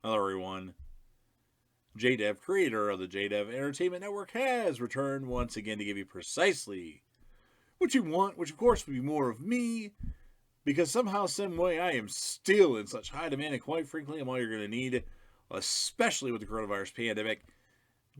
Hello, everyone. JDev, creator of the JDev Entertainment Network, has returned once again to give you precisely what you want, which of course would be more of me, because somehow, some way, I am still in such high demand, and quite frankly, I'm all you're going to need, especially with the coronavirus pandemic,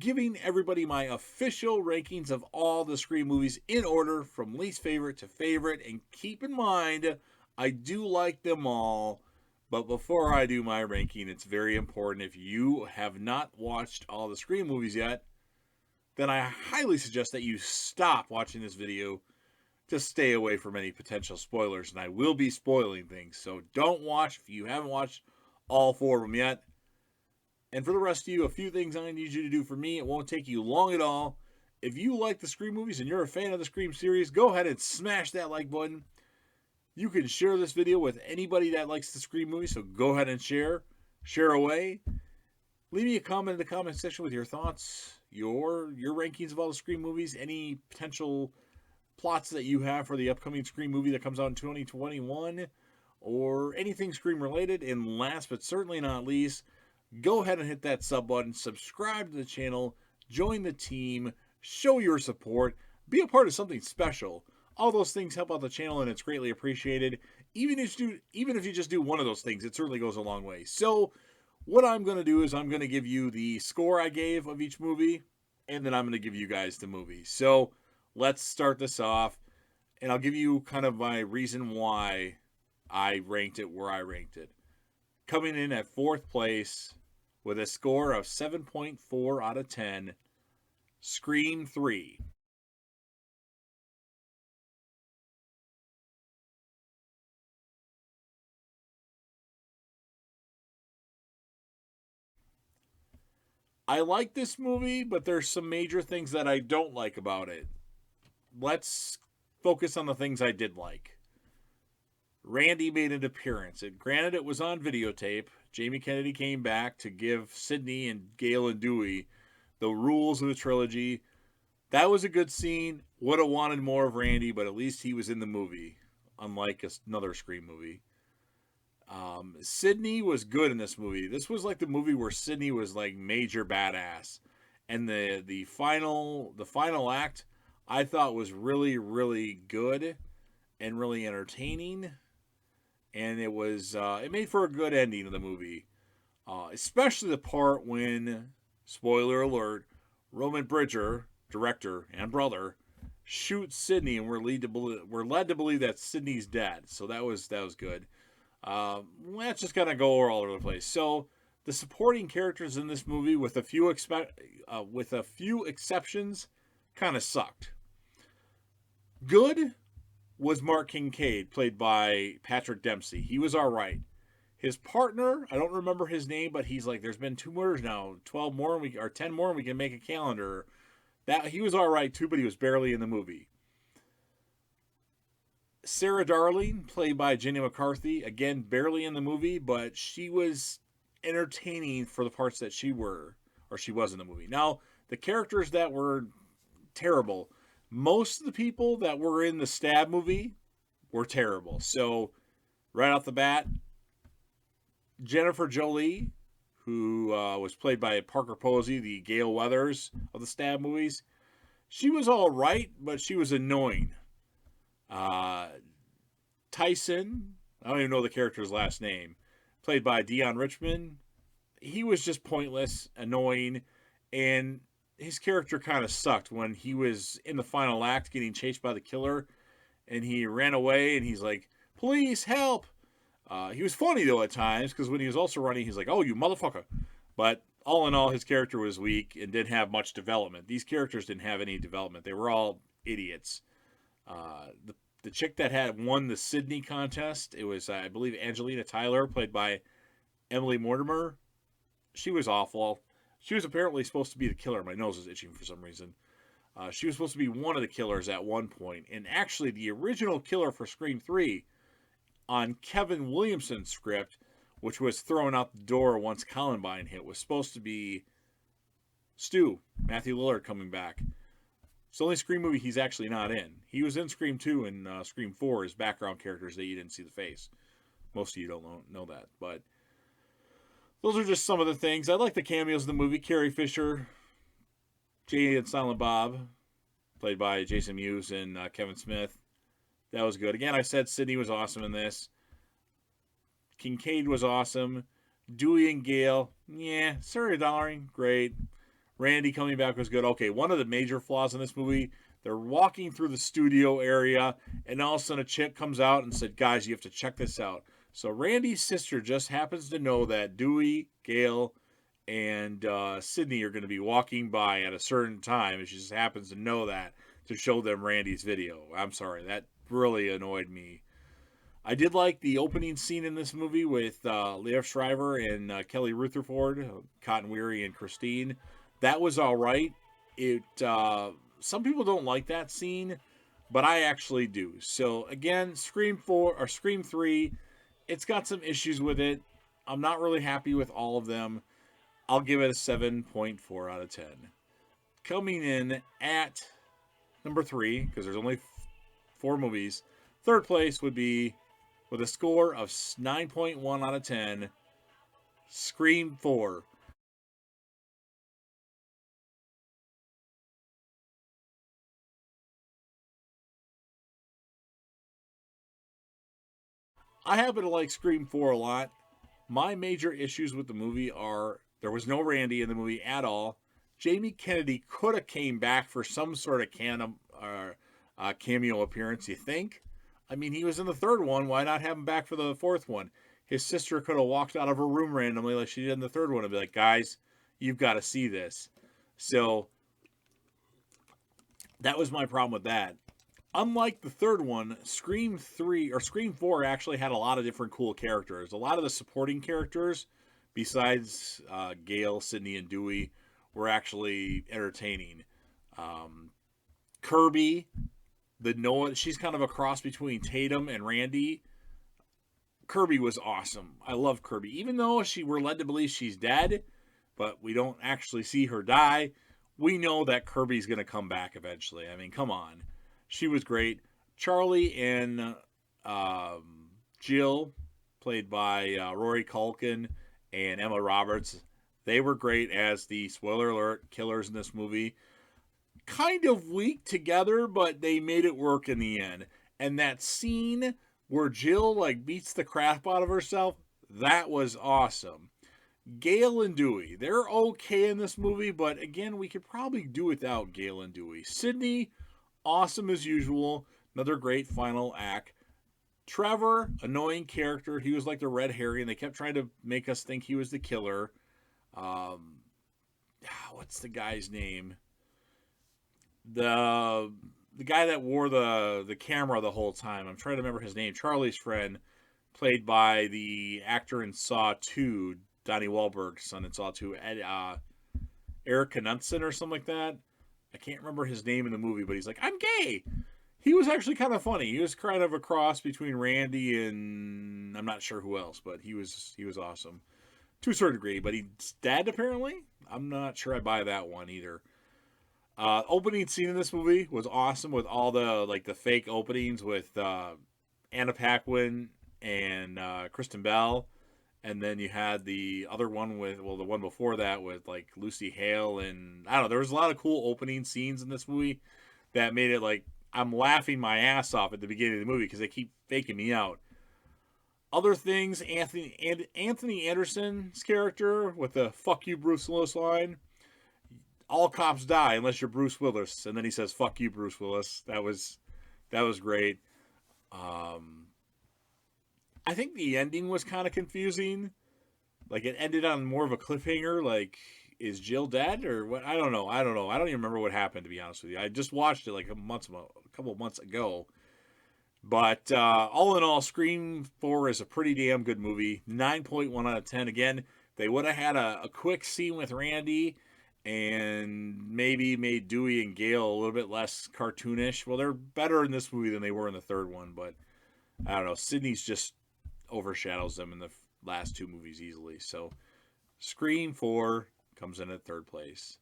giving everybody my official rankings of all the Scream movies in order from least favorite to favorite. And keep in mind, I do like them all. But before I do my ranking, it's very important. If you have not watched all the Scream movies yet, then I highly suggest that you stop watching this video to stay away from any potential spoilers. And I will be spoiling things. So don't watch if you haven't watched all four of them yet. And for the rest of you, a few things I need you to do for me. It won't take you long at all. If you like the Scream movies and you're a fan of the Scream series, go ahead and smash that like button. You can share this video with anybody that likes the Scream movies, so go ahead and share. Share away. Leave me a comment in the comment section with your thoughts, your rankings of all the Scream movies, any potential plots that you have for the upcoming Scream movie that comes out in 2021, or anything Scream related. And last but certainly not least, go ahead and hit that sub button, subscribe to the channel, join the team, show your support, be a part of something special. All those things help out the channel and it's greatly appreciated. Even if you just do one of those things, it certainly goes a long way. So what I'm going to do is I'm going to give you the score I gave of each movie, and then I'm going to give you guys the movie. So let's start this off, and I'll give you kind of my reason why I ranked it where I ranked it. Coming in at fourth place with a score of 7.4 out of 10, Scream 3. I like this movie, but there's some major things that I don't like about it. Let's focus on the things I did like. Randy made an appearance. And granted, it was on videotape. Jamie Kennedy came back to give Sidney and Gail and Dewey the rules of the trilogy. That was a good scene. Would have wanted more of Randy, but at least he was in the movie, unlike another Scream movie. Sidney was good in this movie. This was like the movie where Sidney was like major badass, and the final act I thought was really good and really entertaining, and it made for a good ending of the movie, especially the part when, spoiler alert, Roman Bridger, director and brother, shoots Sidney, and we're led to believe that Sidney's dead. So that was good. Let's just kind of go all over the place. So the supporting characters in this movie, with a few exceptions, kind of sucked. Good was Mark Kincaid, played by Patrick Dempsey. He was all right. His partner, I don't remember his name, but he's like, there's been two murders now, 12 more, or 10 more, and we can make a calendar. That he was all right too, but he was barely in the movie. Sarah Darling, played by Jenny McCarthy, again barely in the movie, but she was entertaining for the parts that she was in the movie. Now, the characters that were terrible, most of the people that were in the Stab movie were terrible. So, right off the bat, Jennifer Jolie, who was played by Parker Posey, the Gale Weathers of the Stab movies, she was all right, but she was annoying. Uh, Tyson, I don't even know the character's last name, played by Dion Richmond, he was just pointless, annoying, and his character kind of sucked when he was in the final act getting chased by the killer and he ran away and he's like, "Police, help!" He was funny though at times because when he was also running, he's like, "Oh, you motherfucker!" But all in all, his character was weak and didn't have much development. These characters didn't have any development. They were all idiots. The chick that had won the Sydney contest, it was I believe Angelina Tyler, played by Emily Mortimer. She was awful. She was apparently supposed to be the killer. My nose is itching for some reason. She was supposed to be one of the killers at one point, and actually, the original killer for Scream 3 on Kevin Williamson's script, which was thrown out the door once Columbine hit, was supposed to be Stu, Matthew Lillard, coming back. It's the only Scream movie he's actually not in. He was in Scream 2 and Scream 4 as background characters that you didn't see the face. Most of you don't know that. But those are just some of the things. I like the cameos in the movie. Carrie Fisher, Jay and Silent Bob, played by Jason Mewes and Kevin Smith. That was good. Again, I said Sydney was awesome in this. Kincaid was awesome. Dewey and Gale, yeah. Sarah Donnelly, great. Randy coming back was good. Okay, one of the major flaws in this movie, they're walking through the studio area, and all of a sudden a chick comes out and said, guys, you have to check this out. So Randy's sister just happens to know that Dewey, Gale, and Sydney are going to be walking by at a certain time, and she just happens to know that to show them Randy's video. I'm sorry, that really annoyed me. I did like the opening scene in this movie with Liev Schreiber and Kelly Rutherford, Cotton Weary, and Christine. That was all right. It some people don't like that scene, but I actually do. So again, Scream 3, it's got some issues with it. I'm not really happy with all of them. I'll give it a 7.4 out of 10. Coming in at number 3, because there's only 4 movies. Third place would be, with a score of 9.1 out of 10, Scream 4. I happen to like Scream 4 a lot. My major issues with the movie are there was no Randy in the movie at all. Jamie Kennedy could have came back for some sort of cameo appearance, you think? I mean, he was in the third one. Why not have him back for the fourth one? His sister could have walked out of her room randomly like she did in the third one and be like, guys, you've got to see this. So that was my problem with that. Unlike the third one, Scream 3 or Scream 4 actually had a lot of different cool characters. A lot of the supporting characters, besides Gale, Sydney, and Dewey, were actually entertaining. Um, Kirby, the Noah, she's kind of a cross between Tatum and Randy. Kirby was awesome. I love Kirby. Even though we're led to believe she's dead, but we don't actually see her die, we know that Kirby's going to come back eventually. I mean, come on. She was great. Charlie and Jill, played by Rory Culkin and Emma Roberts, they were great as the, spoiler alert, killers in this movie. Kind of weak together, but they made it work in the end. And that scene where Jill like beats the crap out of herself, that was awesome. Gale and Dewey, they're okay in this movie, but again, we could probably do without Gale and Dewey. Sydney, awesome as usual. Another great final act. Trevor, annoying character. He was like the red herring. They kept trying to make us think he was the killer. Um, what's the guy's name? The guy that wore the camera the whole time. I'm trying to remember his name. Charlie's friend, played by the actor in Saw 2, Donnie Wahlberg's son in Saw 2, Eric Knudsen or something like that. I can't remember his name in the movie, but he's like, I'm gay. He was actually kind of funny. He was kind of a cross between Randy and I'm not sure who else, but he was awesome to a certain degree. But he's dead apparently. I'm not sure I buy that one either. Opening scene in this movie was awesome with all the fake openings with Anna Paquin and Kristen Bell, and then you had the other one with the one before that with like Lucy Hale, and I don't know. There was a lot of cool opening scenes in this movie that made it like I'm laughing my ass off at the beginning of the movie because they keep faking me out. Other things, Anthony Anderson's character with the "fuck you, Bruce Willis" line. All cops die unless you're Bruce Willis, and then he says "fuck you, Bruce Willis." That was great. Um, I think the ending was kind of confusing. Like it ended on more of a cliffhanger. Like, is Jill dead or what? I don't know. I don't know. I don't even remember what happened, to be honest with you. I just watched it like a couple of months ago. But all in all, Scream 4 is a pretty damn good movie. 9.1 out of 10. Again, they would have had a quick scene with Randy and maybe made Dewey and Gale a little bit less cartoonish. Well, they're better in this movie than they were in the third one, but I don't know. Sydney's just overshadows them in the last 2 movies easily. So Scream 4 comes in at third place.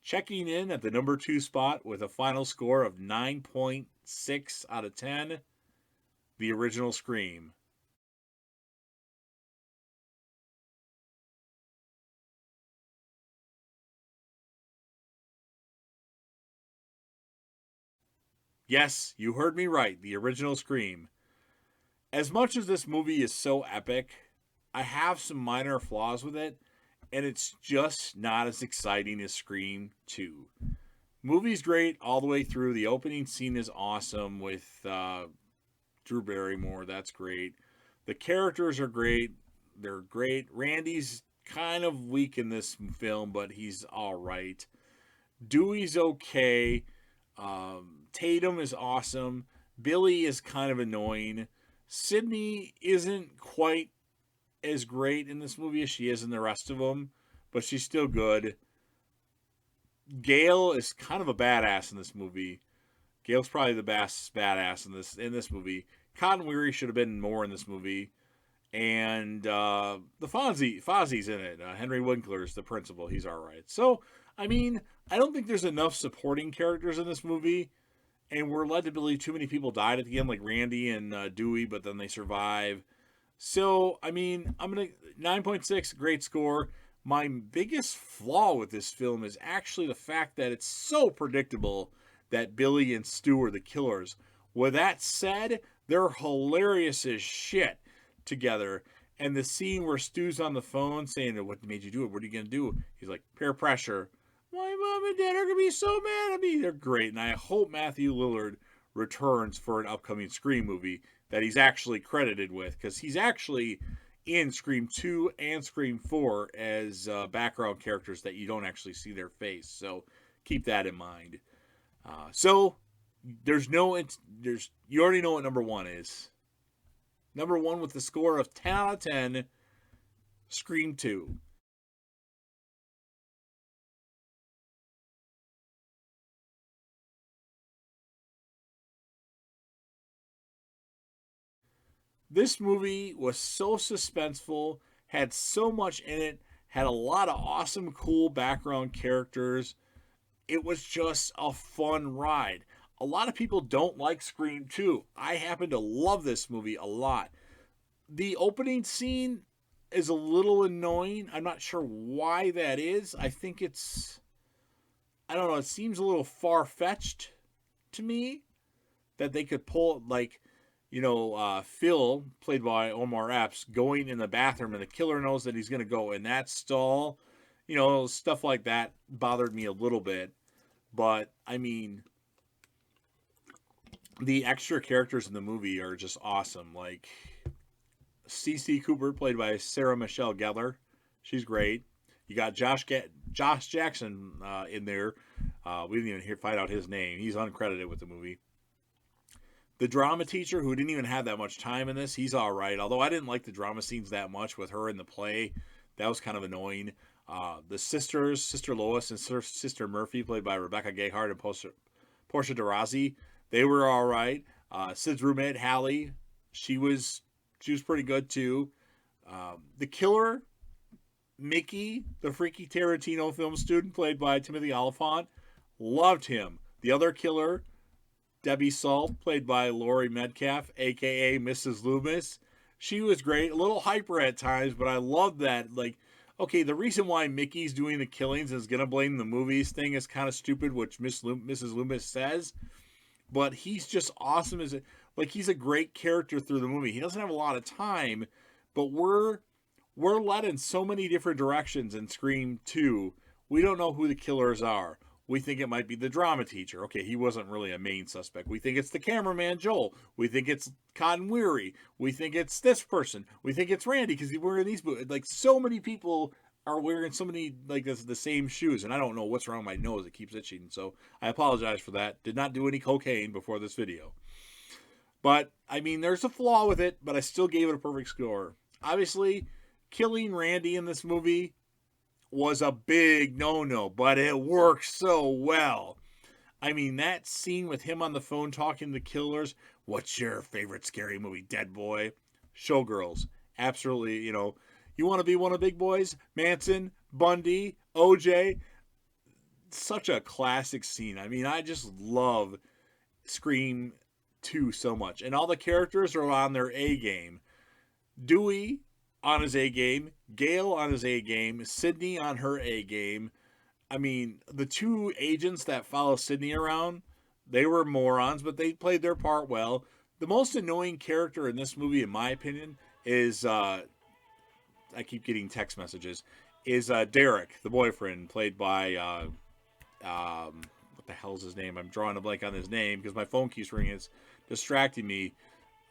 Checking in at the number 2 spot with a final score of 9.6 out of 10, the original Scream. Yes, you heard me right. The original Scream. As much as this movie is so epic, I have some minor flaws with it, and it's just not as exciting as Scream 2. Movie's great all the way through. The opening scene is awesome with Drew Barrymore. That's great. The characters are great. They're great. Randy's kind of weak in this film, but he's all right. Dewey's okay. Tatum is awesome. Billy is kind of annoying. Sydney isn't quite as great in this movie as she is in the rest of them, but she's still good. Gail is kind of a badass in this movie. Gail's probably the best badass in this movie. Cotton Weary should have been more in this movie, and the Fozzie's in it. Henry Winkler's the principal. He's all right. So I mean, I don't think there's enough supporting characters in this movie, and we're led to believe too many people died at the end, like Randy and Dewey, but then they survive. So I mean, I'm gonna 9.6, great score. My biggest flaw with this film is actually the fact that it's so predictable that Billy and Stu are the killers. With that said, they're hilarious as shit together. And the scene where Stu's on the phone saying, "What made you do it? What are you going to do?" He's like, "Peer pressure. My mom and dad are going to be so mad at me." They're great. And I hope Matthew Lillard returns for an upcoming Scream movie that he's actually credited with, because he's actually in Scream 2 and Scream 4 as background characters that you don't actually see their face. So keep that in mind. So you already know what number one is. Number one with the score of 10 out of 10, Scream 2. This movie was so suspenseful, had so much in it, had a lot of awesome, cool background characters. It was just a fun ride. A lot of people don't like Scream 2. I happen to love this movie a lot. The opening scene is a little annoying. I'm not sure why that is. I don't know, it seems a little far fetched to me that they could pull, like, Phil, played by Omar Epps, going in the bathroom and the killer knows that he's going to go in that stall. Stuff like that bothered me a little bit. But, I mean, the extra characters in the movie are just awesome. Like, CC Cooper, played by Sarah Michelle Gellar. She's great. You got Josh Jackson in there. We didn't even find out his name. He's uncredited with the movie. The drama teacher, who didn't even have that much time in this, he's all right. Although I didn't like the drama scenes that much with her in the play. That was kind of annoying. The sisters, Sister Lois and Sister Murphy, played by Rebecca Gayheart and Portia de Rossi, they were all right. Sid's roommate, Hallie, she was pretty good too. The killer, Mickey, the freaky Tarantino film student, played by Timothy Olyphant, loved him. The other killer, Debbie Salt, played by Laurie Metcalf, aka Mrs. Loomis. She was great, a little hyper at times, but I love that. Like, okay, the reason why Mickey's doing the killings is gonna blame the movies thing is kind of stupid, which Mrs. Loomis says. But he's just awesome he's a great character through the movie. He doesn't have a lot of time, but we're led in so many different directions in Scream 2. We don't know who the killers are. We think it might be the drama teacher. Okay, he wasn't really a main suspect. We think it's the cameraman, Joel. We think it's Cotton Weary. We think it's this person. We think it's Randy because he's wearing these boots. Like, so many people are wearing so many, like, the same shoes, and I don't know what's wrong with my nose. It keeps itching, so I apologize for that. Did not do any cocaine before this video. But, I mean, there's a flaw with it, but I still gave it a perfect score. Obviously, killing Randy in this movie was a big no-no, but it works so well. I mean, that scene with him on the phone talking to the killers, "What's your favorite scary movie, dead boy?" Showgirls. Absolutely, you want to be one of the big boys? Manson, Bundy, OJ. Such a classic scene. I mean, I just love Scream 2 so much. And all the characters are on their A game. Dewey on his A game, Gail on his A game, Sydney on her A game. I mean, the two agents that follow Sydney around, They were morons, but they played their part well. The most annoying character in this movie, in my opinion, is I keep getting text messages. Is Derek, the boyfriend, played by what the hell's his name? I'm drawing a blank on his name because my phone keeps ringing. It's distracting me.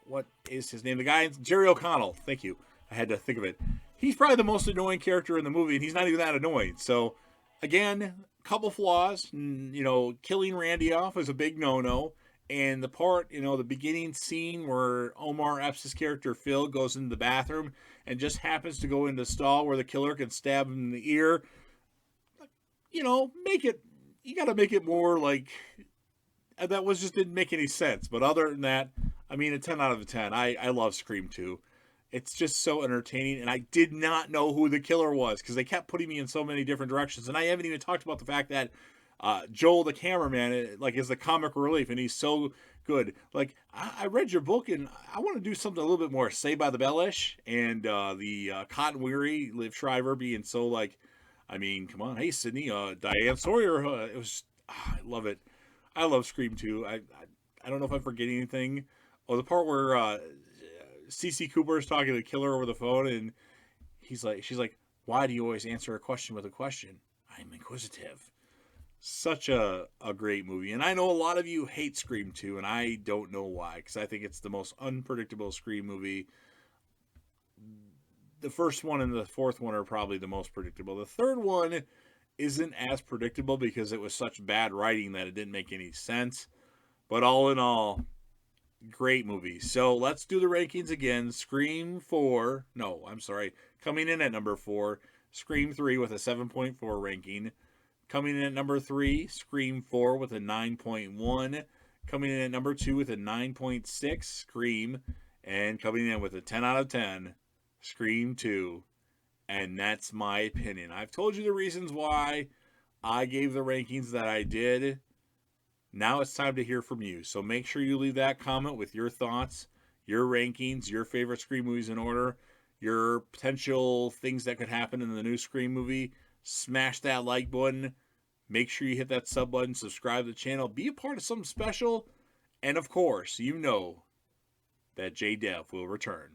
What is his name? The guy, Jerry O'Connell. Thank you. I had to think of it. He's probably the most annoying character in the movie, and he's not even that annoying. So, again, couple flaws. Killing Randy off is a big no-no. And the part, the beginning scene where Omar Epps' character Phil goes into the bathroom and just happens to go into the stall where the killer can stab him in the ear. Make it. You got to make it more like that. Didn't make any sense. But other than that, I mean, a 10 out of 10. I love Scream 2. It's just so entertaining, and I did not know who the killer was because they kept putting me in so many different directions. And I haven't even talked about the fact that Joel, the cameraman, is the comic relief, and he's so good. Like, I read your book, and I want to do something a little bit more Saved by the Bell-ish, and the Cotton Weary, Liv Shriver being so, like, I mean, come on, hey, Sydney, Diane Sawyer, it was, I love it. I love Scream 2. I don't know if I'm forgetting anything. Oh, the part where CC Cooper is talking to the killer over the phone, and she's like, why do you always answer a question with a question? I'm inquisitive. Such a great movie. And I know a lot of you hate Scream 2, and I don't know why, because I think it's the most unpredictable Scream movie. The first one and the fourth one are probably the most predictable. The third one isn't as predictable because it was such bad writing that it didn't make any sense. But all in all, great movie. So let's do the rankings again. Coming in at number 4, Scream 3 with a 7.4 ranking. Coming in at number 3, Scream 4 with a 9.1. Coming in at number 2 with a 9.6, Scream. And coming in with a 10 out of 10, Scream 2. And that's my opinion. I've told you the reasons why I gave the rankings that I did. Now it's time to hear from you. So make sure you leave that comment with your thoughts, your rankings, your favorite Scream movies in order, your potential things that could happen in the new Scream movie. Smash that like button. Make sure you hit that sub button, subscribe to the channel, be a part of something special. And of course, you know that J-Dev will return.